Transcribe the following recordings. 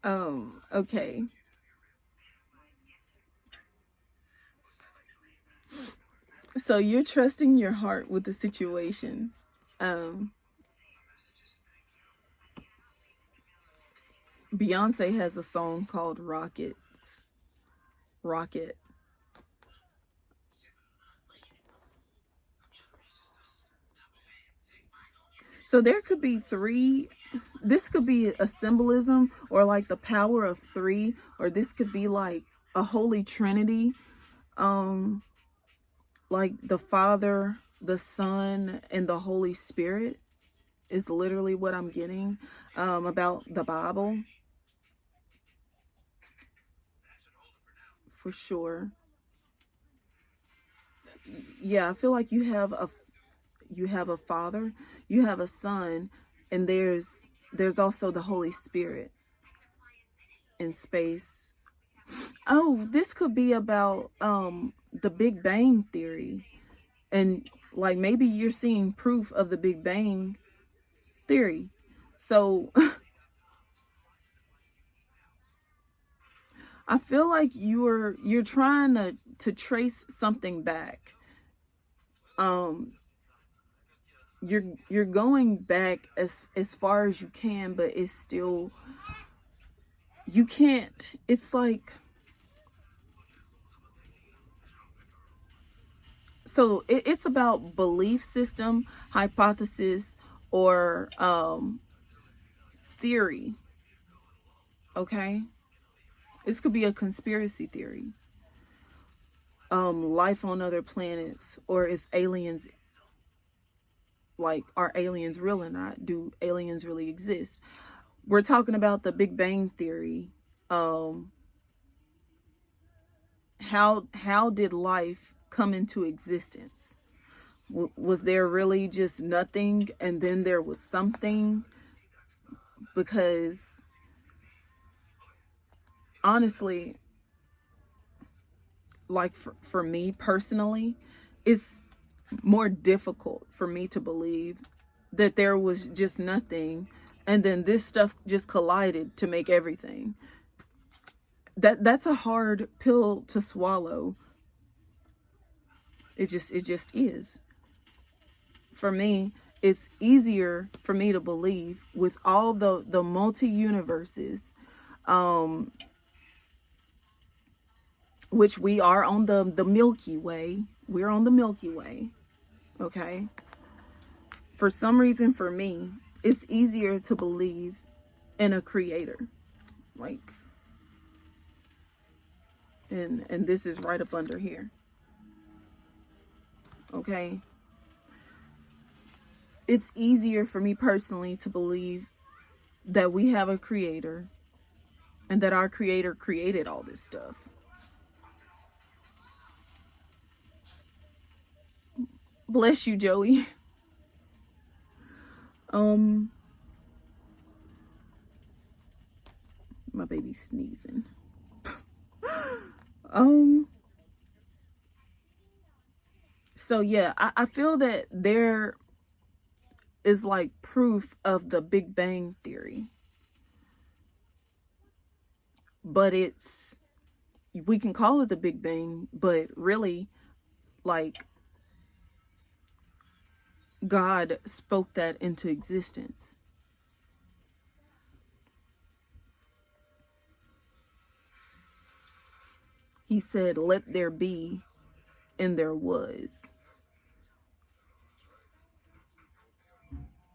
Okay. So you're trusting your heart with the situation. Um, Beyonce has a song called Rockets. Rocket. So there could be three. This could be a symbolism or like the power of three, or this could be like a holy trinity. Um, like the Father, the Son, and the Holy Spirit is literally what I'm getting about the Bible for sure. Yeah, I feel like you have a father, you have a son, and there's also the Holy Spirit in space. Oh, this could be about the Big Bang theory, and like maybe you're seeing proof of the Big Bang theory. So I feel like you're trying to trace something back. Um you're going back as far as you can, but it's still, you can't, it's like, so it's about belief system, hypothesis, or theory. Okay, this could be a conspiracy theory, life on other planets, or if aliens, like, are aliens real or not, do aliens really exist. We're talking about the Big Bang theory. um how did life come into existence? Was there really just nothing and then there was something? Because honestly, like for me personally, it's more difficult for me to believe that there was just nothing and then this stuff just collided to make everything. That's a hard pill to swallow. It just is. For me, it's easier for me to believe with all the multi universes, um which we are on the Milky Way. We're on the Milky Way. Okay, for some reason, for me, it's easier to believe in a creator, like, and this is right up under here. Okay, it's easier for me personally to believe that we have a creator and that our creator created all this stuff. Bless you, Joey. um my baby's sneezing. um so yeah, I feel that there is like proof of the Big Bang theory, but it's, we can call it the Big Bang, but really, like, God spoke that into existence. He said, "Let there be," and there was.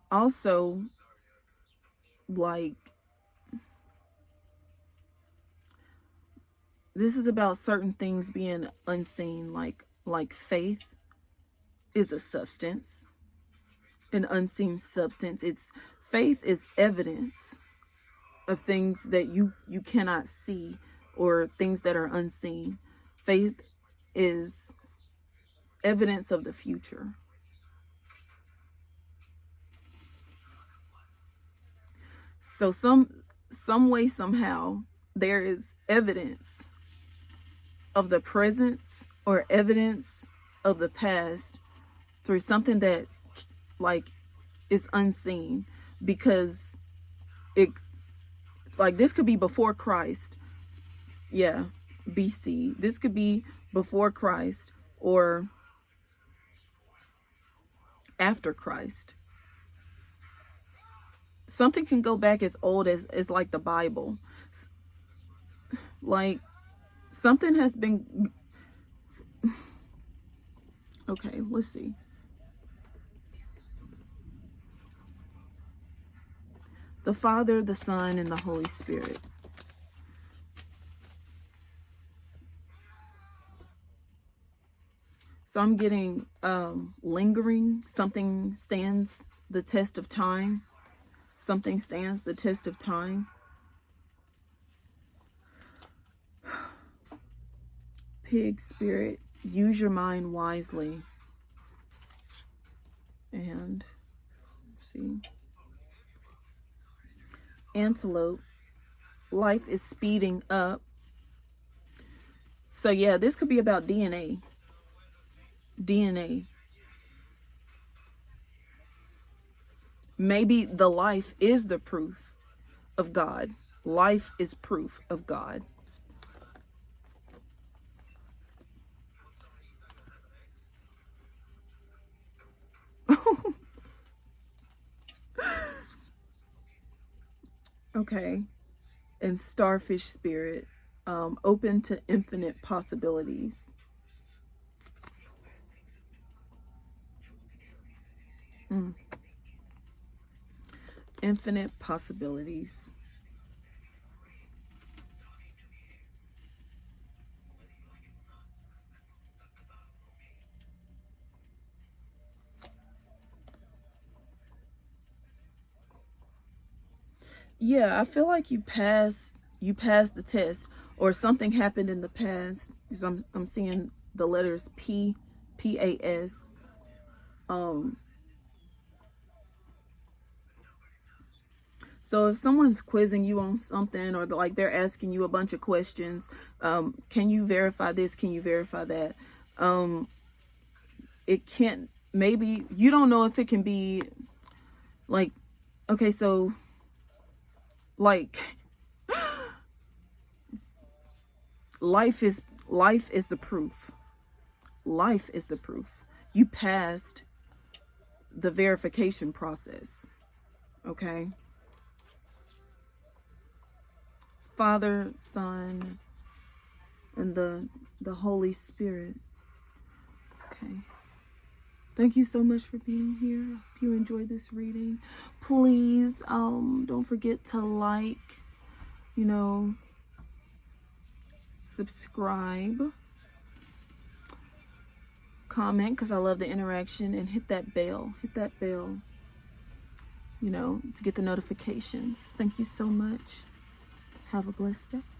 Also, like, this is about certain things being unseen, like faith is a substance, an unseen substance. It's, faith is evidence of things that you cannot see, or things that are unseen. Faith is evidence of the future. So some way, somehow, there is evidence of the presence or evidence of the past through something that, like, is unseen, because it like this could be before Christ. Yeah, BC. This could be before Christ or after Christ. Something can go back as old as like the Bible. Like something has been, okay, let's see. The Father, the Son, and the Holy Spirit. So I'm getting lingering. Something stands the test of time. Something stands the test of time. Pig spirit, use your mind wisely. And see. Antelope, life is speeding up. So yeah, this could be about DNA. DNA. Maybe the life is the proof of God. Life is proof of God. Okay. And starfish spirit, open to infinite possibilities. Infinite possibilities. Yeah, I feel like you passed the test, or something happened in the past, because I'm seeing the letters PAS. So if someone's quizzing you on something, or like they're asking you a bunch of questions, can you verify this? Can you verify that? It can't, maybe, you don't know if it can be like, okay, so like life is the proof. Life is the proof. You passed the verification process. Okay? Father, Son, and the Holy Spirit. Okay. Thank you so much for being here. Hope you enjoyed this reading. Please, don't forget to like, subscribe, comment, because I love the interaction, and hit that bell. Hit that bell, to get the notifications. Thank you so much. Have a blessed day.